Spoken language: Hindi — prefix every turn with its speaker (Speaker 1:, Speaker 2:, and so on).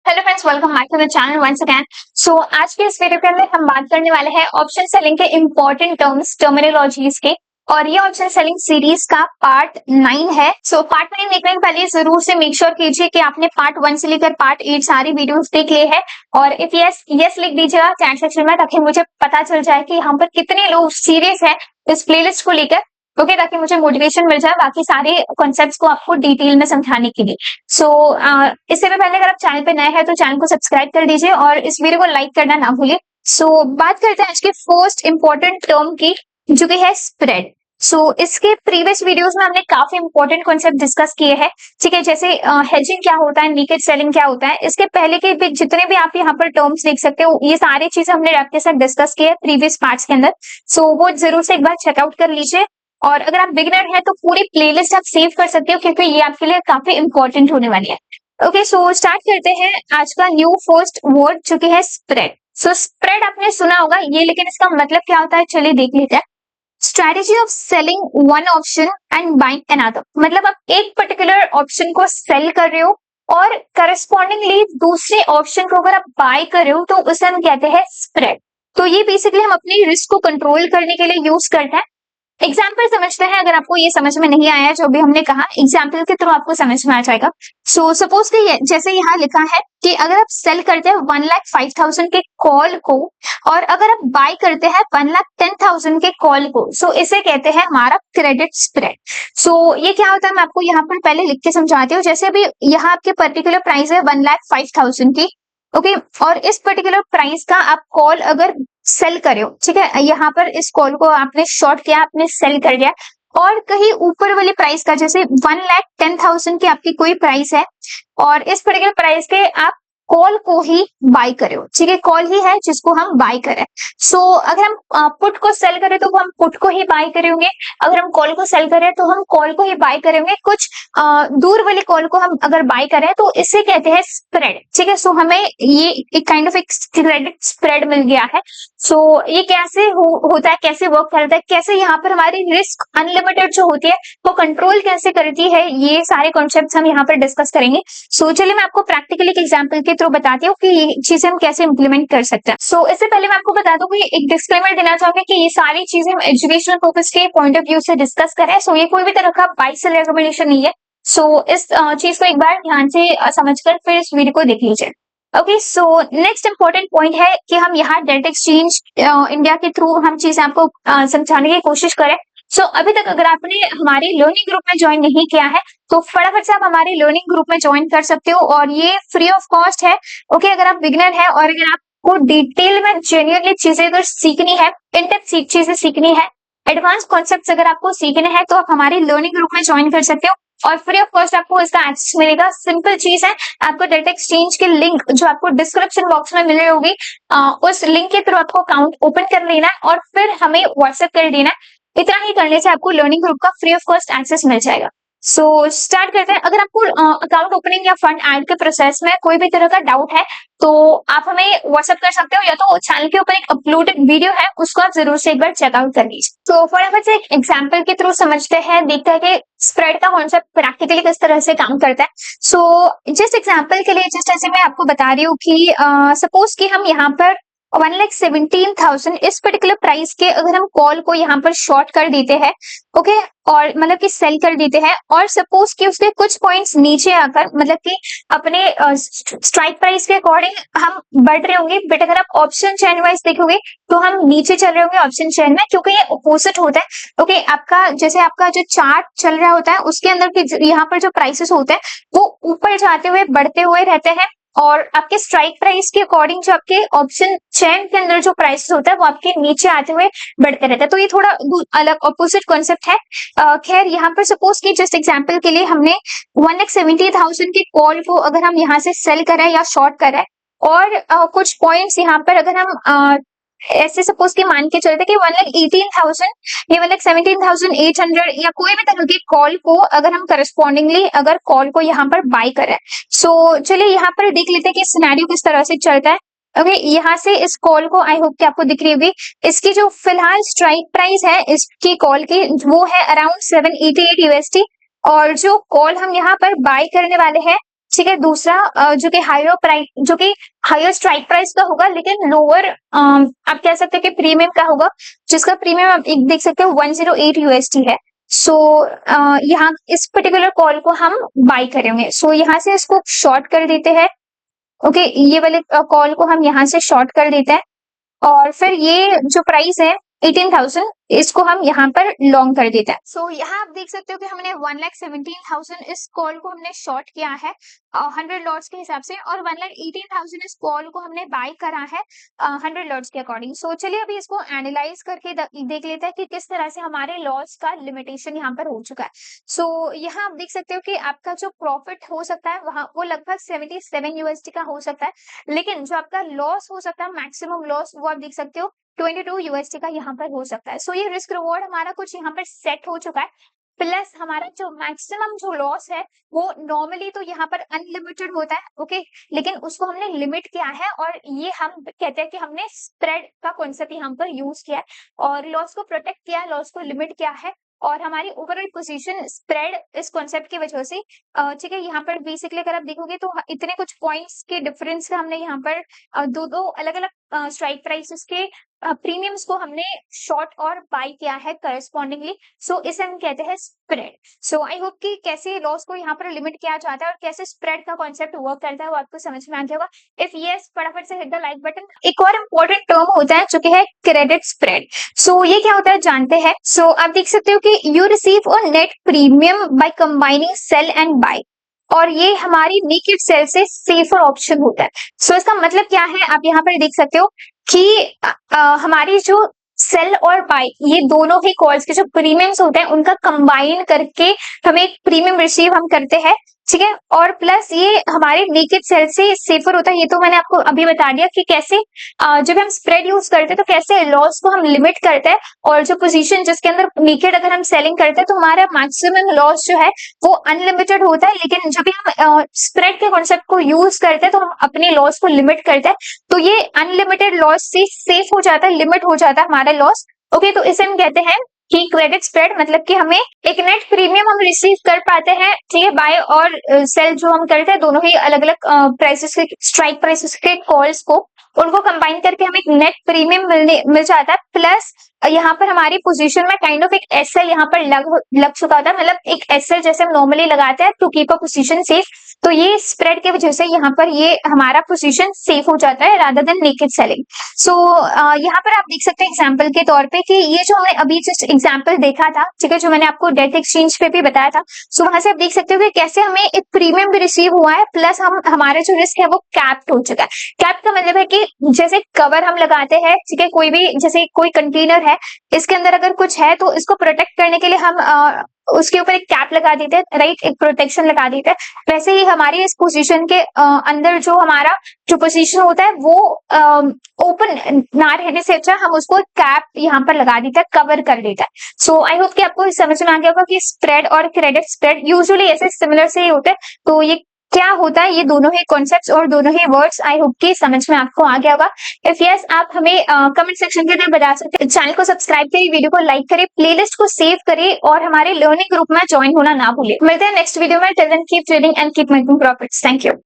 Speaker 1: Hello friends, welcome back to the channel once again. So आज के इस वीडियो के अंदर हम बात करने वाले हैं ऑप्शन सेलिंग के इंपॉर्टेंट टर्म्स टर्मिनोलॉजीज के। और ये ऑप्शन सेलिंग सीरीज का पार्ट 9 है। सो पार्ट 9 देखने के पहले जरूर से मेक श्योर कीजिए कि आपने पार्ट 1 से लेकर पार्ट 8 सारी वीडियोस देख लिए हैं। और इफ यस यस लिख दीजिएगा चैट सेक्शन में, ताकि मुझे पता चल जाए कि यहाँ पर कितने लोग सीरियस है इस प्लेलिस्ट को लेकर। ओके, ताकि मुझे मोटिवेशन मिल जाए बाकी सारे कॉन्सेप्ट्स को आपको डिटेल में समझाने के लिए। सो इससे भी पहले अगर आप चैनल पे नए हैं तो चैनल को सब्सक्राइब कर दीजिए और इस वीडियो को लाइक करना ना भूलिए। सो बात करते हैं आज के फर्स्ट इंपॉर्टेंट टर्म की, जो कि है स्प्रेड। इसके प्रीवियस वीडियोस में हमने काफी इंपॉर्टेंट कॉन्सेप्ट डिस्कस किए हैं। ठीक है, जैसे हेजिंग क्या होता है, लीकेज सेलिंग क्या होता है। इसके पहले के भी जितने भी आप यहाँ पर टर्म्स देख सकते हो, ये सारी चीजें हमने आपके साथ डिस्कस किए हैं प्रीवियस पार्ट्स के अंदर। वो जरूर से एक बार चेकआउट कर लीजिए। और अगर आप बिगिनर हैं तो पूरी प्लेलिस्ट आप सेव कर सकते हो, क्योंकि ये आपके लिए काफी इंपॉर्टेंट होने वाली है। ओके, सो स्टार्ट करते हैं आज का न्यू फर्स्ट वर्ड, जो कि है स्प्रेड। स्प्रेड आपने सुना होगा ये, लेकिन इसका मतलब क्या होता है चलिए देख लेते हैं। Strategy of selling one option and buying another. मतलब आप एक पर्टिकुलर ऑप्शन को सेल कर रहे हो और करस्पॉन्डिंगली दूसरे ऑप्शन को अगर आप बाय कर रहे हो तो उसे हम कहते हैं स्प्रेड। तो ये बेसिकली हम अपनी रिस्क को कंट्रोल करने के लिए यूज करते हैं। एग्जाम्पल समझते हैं। अगर आपको ये समझ में नहीं आया जो भी हमने कहा, एग्जाम्पल के थ्रू आपको समझ में आ जाएगा। सपोज कि जैसे यहाँ लिखा है कि अगर आप सेल करते हैं 1,05,000 के कॉल को और अगर आप बाय करते हैं 1,10,000 के कॉल को, इसे कहते हैं हमारा क्रेडिट स्प्रेड। ये क्या होता है मैं आपको यहाँ पर पहले लिख के समझाती हूँ। जैसे अभी यहाँ आपके पर्टिकुलर प्राइस है 1,05,000 की। ओके, और इस पर्टिकुलर प्राइस का आप कॉल अगर सेल करे हो, ठीक है, यहाँ पर इस कॉल को आपने शॉर्ट किया, आपने सेल कर दिया, और कहीं ऊपर वाली प्राइस का जैसे 1,10,000 की आपकी कोई प्राइस है और इस पर्टिकुलर प्राइस के आप कॉल को ही बाय करे हो। ठीक है, कॉल ही है जिसको हम बाय करें। अगर हम पुट को सेल करें तो हम पुट को ही बाय करेंगे, अगर हम कॉल को सेल करें तो हम कॉल को ही बाय करेंगे। कुछ दूर वाली कॉल को हम अगर बाय करें तो इसे कहते हैं स्प्रेड। ठीक है, हमें ये एक काइंड ऑफ एक क्रेडिट स्प्रेड मिल गया है। ये कैसे होता है, कैसे वर्क करता है, कैसे यहाँ पर हमारी रिस्क अनलिमिटेड जो होती है वो कंट्रोल कैसे करती है, ये सारे कॉन्सेप्ट्स हम यहाँ पर डिस्कस करेंगे। चलिए मैं आपको प्रैक्टिकली एक एग्जांपल के थ्रू बताती हूँ कि ये चीजें हम कैसे इंप्लीमेंट कर सकते हैं। इससे पहले मैं आपको बता दूं कि एक डिस्क्लेमर देना चाहूंगी कि ये सारी चीजें हम एजुकेशनल पर्पस के पॉइंट ऑफ व्यू से डिस्कस करें। ये कोई भी तरह का बाय सेल रिकमेंडेशन नहीं है। इस चीज को एक बार ध्यान से समझकर फिर इस वीडियो को देख लीजिए। ओके, नेक्स्ट इंपॉर्टेंट पॉइंट है कि हम यहाँ डेट एक्सचेंज इंडिया के थ्रू हम चीजें आपको समझाने की कोशिश करें। अभी तक अगर आपने हमारे लर्निंग ग्रुप में ज्वाइन नहीं किया है तो फटाफट से आप हमारे लर्निंग ग्रुप में ज्वाइन कर सकते हो, और ये फ्री ऑफ कॉस्ट है। ओके, अगर आप बिगिनर है और अगर आपको डिटेल में जेन्युइनली चीजें अगर सीखनी है, इन डेप्थ चीजें सीखनी है, एडवांस कॉन्सेप्ट अगर आपको सीखने हैं तो आप हमारे लर्निंग ग्रुप में ज्वाइन कर सकते हो और फ्री ऑफ कॉस्ट आपको इसका एक्सेस मिलेगा। सिंपल चीज है, आपको डेटा एक्सचेंज की लिंक जो आपको डिस्क्रिप्शन बॉक्स में मिल रही होगी, उस लिंक के थ्रू आपको अकाउंट ओपन कर लेना है और फिर हमें व्हाट्सएप कर देना है। इतना ही करने से आपको लर्निंग ग्रुप का फ्री ऑफ कॉस्ट एक्सेस मिल जाएगा। स्टार्ट करते हैं। अगर आपको अकाउंट ओपनिंग या फंड ऐड के प्रोसेस में कोई भी तरह का डाउट है तो आप हमें व्हाट्सएप कर सकते हो, या तो चैनल के ऊपर एक अपलोडेड वीडियो है उसको आप जरूर से एक बार चेकआउट कर लीजिए। फटाफट से एक एग्जाम्पल के थ्रू समझते हैं, देखते हैं कि स्प्रेड का कॉन्सेप्ट प्रैक्टिकली किस तरह से काम करता है। जिस एग्जाम्पल के लिए जिस तरह से मैं आपको बता रही हूँ कि सपोज कि हम यहाँ पर 1,17,000 इस पर्टिकुलर प्राइस के अगर हम कॉल को यहाँ पर शॉर्ट कर देते हैं, ओके, और मतलब कि सेल कर देते हैं, और सपोज कि उसके कुछ पॉइंट्स नीचे आकर मतलब कि अपने स्ट्राइक प्राइस के अकॉर्डिंग हम बढ़ रहे होंगे, बट अगर आप ऑप्शन चेन वाइज देखोगे तो हम नीचे चल रहे होंगे ऑप्शन चेन में, क्योंकि ये अपोजिट होता है। ओके, आपका जैसे आपका जो चार्ट चल रहा होता है उसके अंदर के यहाँ पर जो प्राइसेस होते हैं वो ऊपर जाते हुए बढ़ते हुए रहते हैं, और आपके स्ट्राइक प्राइस के अकॉर्डिंग जो आपके ऑप्शन चेन के अंदर जो प्राइस होता है वो आपके नीचे आते हुए बढ़ते रहता है। तो ये थोड़ा अलग ऑपोजिट कॉन्सेप्ट है। खैर, यहाँ पर सपोज कि जस्ट एग्जांपल के लिए हमने 1,70,000 के कॉल को अगर हम यहाँ से सेल करें या शॉर्ट करें, और कुछ पॉइंट्स यहाँ पर अगर हम ऐसे सपोज कि मान के चलते कि 1,18,000 या 1,17,800 या कोई भी तरह के कॉल को अगर हम करस्पॉन्डिंगली अगर कॉल को यहाँ पर बाय करें। चलिए यहाँ पर देख लेते हैं कि सिनेरियो किस तरह से चलता है। ओके, यहाँ से इस कॉल को आई होप कि आपको दिख रही होगी, इसकी जो फिलहाल स्ट्राइक प्राइस है इसकी कॉल की वो है अराउंड 788 USD, और जो कॉल हम यहाँ पर बाय करने वाले हैं ठीक है। दूसरा जो कि हायर स्ट्राइक प्राइस का होगा, लेकिन लोअर आप कह सकते हैं कि प्रीमियम का होगा, जिसका प्रीमियम आप एक देख सकते हो 108 यूएसडी है। सो यहाँ इस पर्टिकुलर कॉल को हम बाय करेंगे। सो यहाँ से इसको शॉर्ट कर देते हैं। ओके, ये वाले कॉल को हम यहाँ से शॉर्ट कर देते हैं, और फिर ये जो प्राइस है 18,000, इसको हम यहाँ पर लॉन्ग कर देते हैं। सो यहाँ आप देख सकते हो कि हमने 1,17,000 इस कॉल को हमने शॉर्ट किया है 100 लॉट्स के हिसाब से, और 1,18,000 इस कॉल को हमने बाय करा है 100 लॉट्स के अकॉर्डिंग। सो चलिए अभी इसको एनालाइज करके देख लेते हैं कि किस तरह से हमारे लॉस का लिमिटेशन यहाँ पर हो चुका है। सो यहाँ आप देख सकते हो कि आपका जो प्रॉफिट हो सकता है वहाँ वो लगभग 77 यूएसडी का हो सकता है, लेकिन जो आपका लॉस हो सकता है, मैक्सिमम लॉस, वो आप देख सकते हो 22 यूएसडी का यहाँ पर हो सकता है। सो ये रिस्क रिवॉर्ड हमारा कुछ यहाँ पर सेट हो चुका है, प्लस हमारा जो मैक्सिमम जो लॉस है वो नॉर्मली तो यहाँ पर अनलिमिटेड होता है। ओके, लेकिन उसको हमने लिमिट किया है, और ये हम कहते हैं कि हमने स्प्रेड का कॉन्सेप्ट यहाँ पर यूज किया है, और लॉस को प्रोटेक्ट किया है, लॉस को लिमिट किया है, और हमारी ओवरऑल पोजीशन स्प्रेड इस कॉन्सेप्ट की वजह से ठीक है। यहाँ पर बेसिकली अगर आप देखोगे तो इतने कुछ पॉइंट्स के डिफरेंस से हमने यहाँ पर दो अलग अलग स्ट्राइक प्राइसेस के प्रीमियम्स को हमने शॉर्ट और बाय किया है करस्पॉन्डिंगली। सो इसे हम कहते हैं स्प्रेड। सो आई होप कि कैसे लॉस को यहाँ पर लिमिट किया जाता है और कैसे स्प्रेड का कॉन्सेप्ट वर्क करता है वो आपको समझ में आ गया होगा। इफ यस, फटाफट से हिट द लाइक बटन। एक और इम्पोर्टेंट टर्म होता है जो कि है क्रेडिट स्प्रेड। सो ये क्या होता है जानते हैं। सो आप देख सकते हो कि you receive a net premium by combining sell and buy, और ये हमारी नेकेड सेल से सेफर ऑप्शन होता है। सो इसका मतलब क्या है, आप यहाँ पर देख सकते हो कि हमारी जो सेल और बाय, ये दोनों ही कॉल्स के जो प्रीमियम्स होते हैं उनका कंबाइन करके हमें एक प्रीमियम रिसीव हम करते हैं, ठीक है। और प्लस ये हमारे नेकेड सेल से सेफर होता है। ये तो मैंने आपको अभी बता दिया कि कैसे जब हम स्प्रेड यूज करते हैं तो कैसे लॉस को हम लिमिट करते हैं, और जो पोजीशन जिसके अंदर नेकेड अगर हम सेलिंग करते हैं तो हमारा मैक्सिमम लॉस जो है वो अनलिमिटेड होता है, लेकिन जब भी हम स्प्रेड के कॉन्सेप्ट को यूज करते हैं तो हम अपने लॉस को लिमिट करते हैं, तो ये अनलिमिटेड लॉस से सेफ हो जाता है, लिमिट हो जाता है हमारा लॉस। ओके, तो इसे हम कहते हैं कि क्रेडिट स्प्रेड, मतलब कि हमें एक नेट प्रीमियम हम रिसीव कर पाते हैं, ठीक है। बाय और सेल जो हम करते हैं दोनों ही अलग अलग प्राइसेस के, स्ट्राइक प्राइसेस के कॉल्स को, उनको कंबाइन करके हमें एक नेट प्रीमियम मिल जाता है। प्लस यहाँ पर हमारी पोजीशन में काइंड ऑफ एक एसएल यहाँ पर लग चुका होता है, मतलब एक एसएल जैसे हम नॉर्मली लगाते हैं to keep a position safe. तो ये स्प्रेड के वजह से यहाँ पर ये हमारा पोजीशन सेफ हो जाता है रादर देन नेकेड सेलिंग। सो यहाँ पर आप देख सकते हैं एग्जांपल के तौर पे कि ये जो हमने अभी जस्ट एग्जांपल देखा था, ठीक है, जो मैंने आपको डेट एक्सचेंज पे भी बताया था। सो वहां से आप देख सकते हो कि कैसे हमें एक प्रीमियम भी रिसीव हुआ है, प्लस हमारा जो रिस्क है वो कैप्ड हो चुका है। कैप का मतलब है कि जैसे कवर हम लगाते हैं, ठीक है, कोई भी जैसे कोई कंटेनर है, इसके अंदर अगर कुछ है तो इसको प्रोटेक्ट करने के लिए हम उसके ऊपर एक कैप लगा देते हैं, राइट, एक प्रोटेक्शन लगा देते हैं। वैसे ही हमारी इस पोजीशन के अंदर जो हमारा जो पोजीशन होता है वो ओपन ना रहने से अच्छा हम उसको कैप यहाँ पर लगा देते हैं, कवर कर देता है। सो आई होप कि आपको समझ में आ गया होगा कि स्प्रेड और क्रेडिट स्प्रेड यूजुअली ऐसे सिमिलर से ही होते हैं। तो ये क्या होता है, ये दोनों ही कॉन्सेप्ट्स और दोनों ही वर्ड्स आई होप कि समझ में आपको आ गया होगा। इफ यस, आप हमें कमेंट सेक्शन के अंदर बता सकते हैं। चैनल को सब्सक्राइब करिए, वीडियो को लाइक करिए, प्लेलिस्ट को सेव करिए, और हमारे लर्निंग ग्रुप में ज्वाइन होना ना भूलिए। मिलते हैं नेक्स्ट वीडियो में। Till then keep trading and keep making profits. Thank you.